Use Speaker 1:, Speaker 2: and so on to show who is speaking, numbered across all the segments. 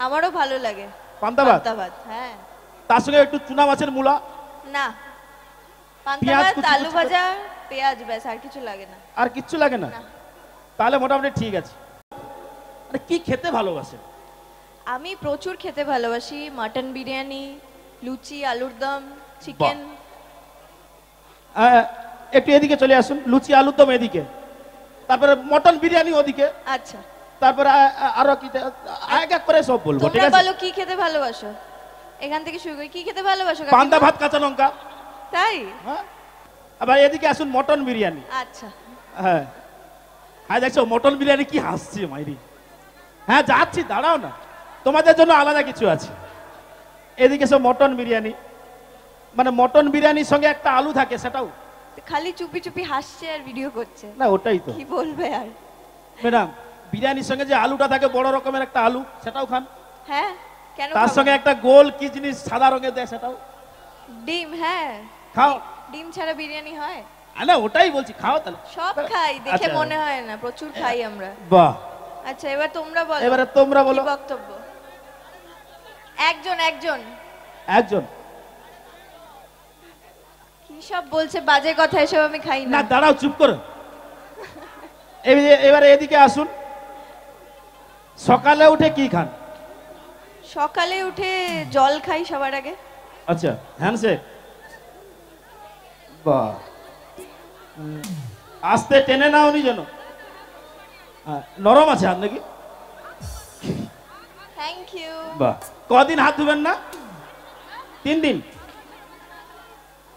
Speaker 1: আমারও ভালো লাগে
Speaker 2: পান্তা ভাত।
Speaker 1: পান্তা ভাত, হ্যাঁ।
Speaker 2: তার সঙ্গে একটু চুনা মাছের মূলা।
Speaker 1: না, পান্তা
Speaker 2: পেঁয়াজ
Speaker 1: ভাত,
Speaker 2: কুচি
Speaker 1: আলু
Speaker 2: কুচি
Speaker 1: ভাজা, পেঁয়াজ, ব্যাস, আর কিছু লাগে না।
Speaker 2: আর কিচ্ছু লাগে না?
Speaker 1: না।
Speaker 2: তাহলে মোটামুটি ঠিক আছে। মানে কি খেতে ভালোবাসেন?
Speaker 1: আমি প্রচুর খেতে ভালোবাসি, মাটন বিরিয়ানি, লুচি, আলুর দম, চিকেন।
Speaker 2: একটু এদিকে চলে আসুন, লুচি আলুর দম এদিকে, তারপরে মটন বিরিয়ানি ওদিকে,
Speaker 1: আচ্ছা,
Speaker 2: তারপরে আরো কি এক এক করে সব বলবো, ঠিক
Speaker 1: তোমরা
Speaker 2: আছে?
Speaker 1: বলো কি খেতে ভালোবাসো, এখান থেকে শুরু করি। কি খেতে ভালোবাসো?
Speaker 2: পান্তা ভাত, কাঁচা লঙ্কা।
Speaker 1: তাই?
Speaker 2: হ্যাঁ, আবার এদিকে আসুন, মটন বিরিয়ানি।
Speaker 1: আচ্ছা।
Speaker 2: হ্যাঁ হ্যাঁ, দেখছো মটন বিরিয়ানি কি হাসছে মাইরি। হ্যাঁ যাচ্ছি, দাঁড়াও না, তোমাদের জন্য আলাদা কিছু আছে। এদিকে সব মটন বিরিয়ানি, মানে মটন বিরিয়ানির সঙ্গে একটা আলু থাকে, সেটাও
Speaker 1: খালি চুপি চুপি হাসছে আর ভিডিও করছে।
Speaker 2: না, ওটাই তো
Speaker 1: কি বলবে আর।
Speaker 2: ম্যাডাম, বিরিয়ানির সঙ্গে যে আলুটা থাকে, বড় রকমের একটা আলু, সেটাও খান।
Speaker 1: হ্যাঁ, কেন?
Speaker 2: তার সঙ্গে একটা গোল কি জিনিস সাদা রঙের দেয়, সেটাও
Speaker 1: ডিম। হ্যাঁ,
Speaker 2: খাও।
Speaker 1: ডিম ছাড়া বিরিয়ানি হয়?
Speaker 2: না, ওটাই বলছি, খাও তাহলে।
Speaker 1: সব খাই, দেখে
Speaker 2: আচ্ছা।
Speaker 1: মনে হয় না, প্রচুর খাই আমরা।
Speaker 2: বাহ।
Speaker 1: আচ্ছা, এবার তোমরা বলো।
Speaker 2: এবারে তোমরা বলো
Speaker 1: কি বক্তব্য। একজন একজন
Speaker 2: একজন।
Speaker 1: কি সব বলছে বাজে কথা, এসব আমি খাই
Speaker 2: না
Speaker 1: না।
Speaker 2: দাঁড়াও, চুপ করো। এবারে এদিকে আসুন, সকালে উঠে কি খান?
Speaker 1: সকালে উঠে জল খাই সবার আগে।
Speaker 2: আচ্ছা, হ্যান্ডশেক। বাহ, আস্তে টেনে নাও নি যেন, নরম আছে হাত নাকি?
Speaker 1: Thank you.
Speaker 2: বাহ। কদিন হাত ধুবেন না? 3 দিন।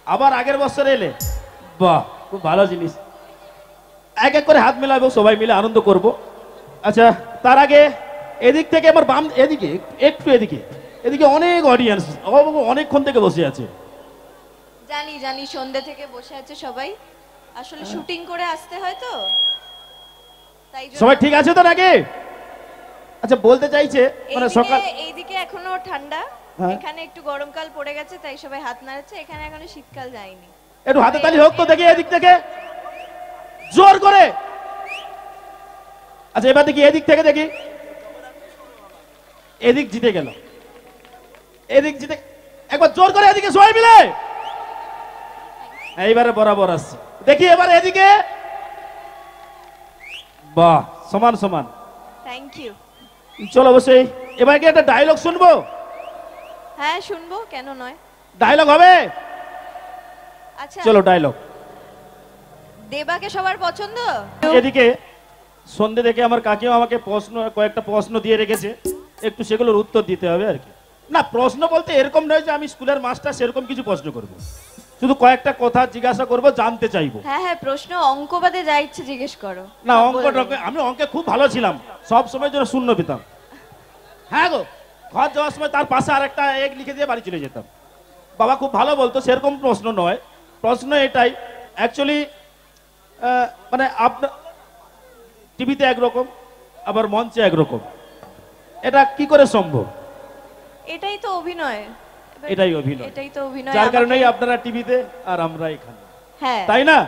Speaker 2: আবার আগের বছর এলে? বাহ, খুব ভালো জিনিস। এক এক করে হাত মেলাবো, সবাই মিলে আনন্দ করব। আচ্ছা, তার আগে এদিক থেকে আমার বাম, এদিকে একটু, এদিকে এদিকে অনেক অডিয়েন্স অনেকক্ষণ থেকে বসে আছে।
Speaker 1: জানি জানি, সন্ধ্যে থেকে বসে আছে সবাই, আসলে শুটিং করে আসতে হয় তো, তাই জন্য।
Speaker 2: সবাই ঠিক আছে তো নাকি? আচ্ছা, বলতে চাইছে মানে সকাল,
Speaker 1: এইদিকে এখনো ঠান্ডা,
Speaker 2: হ্যাঁ।
Speaker 1: এখানে একটু গরমকাল পড়ে গেছে, তাই সবাই হাত নাড়াচ্ছে। এখানে এখনো শীতকাল যায়নি।
Speaker 2: একটু হাতে তালি হোক তো দেখি এদিক থেকে, জোর করে। আচ্ছা, এবার দেখি এদিক থেকে, দেখি এদিক জিতে গেল, এদিক জিতে, একবার জোর করে এদিকে সবাই মিলে। এইবারে বরাবর আসছে, দেখি এবার এদিকে। বাহ, সমান সমান।
Speaker 1: Thank you.
Speaker 2: চলো অবশ্যই, এবার কি একটা ডায়লগ শুনবো?
Speaker 1: হ্যাঁ, শুনবো, কেন নয়।
Speaker 2: ডায়লগ হবে?
Speaker 1: আচ্ছা,
Speaker 2: চলো ডায়লগ।
Speaker 1: দেবাকে সবার পছন্দ।
Speaker 2: এদিকে সন্ধে থেকে আমার কাকিও আমাকে কয়েকটা প্রশ্ন দিয়ে রেখেছে, একটু সেগুলোর উত্তর দিতে হবে আর কি। না, প্রশ্ন বলতে এরকম নয় যে আমি স্কুলের মাস্টার, সেরকম কিছু প্রশ্ন করব, শুধু কয়েকটা কথা জিজ্ঞাসা করব, জানতে চাইবো।
Speaker 1: হ্যাঁ হ্যাঁ, প্রশ্ন অঙ্ক বাদে যা ইচ্ছে জিজ্ঞেস করো।
Speaker 2: না, আমি অঙ্কে খুব ভালো ছিলাম, সব সময় জন্য শূন্য পেতাম। হ্যাঁ গো, ঘর যাওয়ার সময় তার পাশে আরেকটা এক লিখে দিয়ে বাড়ি চলে যেতাম। বাবা খুব ভালো বলতো, সেরকম প্রশ্ন নয়। প্রশ্ন এটাই অ্যাকচুয়ালি, মানে আপনার টিভিতে একরকম, আবার মঞ্চে একরকম, এটা কি করে সম্ভব?
Speaker 1: এটাই তো অভিনয়।
Speaker 2: এটাই অভিনয়,
Speaker 1: এটাই তো অভিনয়,
Speaker 2: যার কারণেই আপনারা টিভিতে আর আমরা এখানে,
Speaker 1: হ্যাঁ,
Speaker 2: তাই না?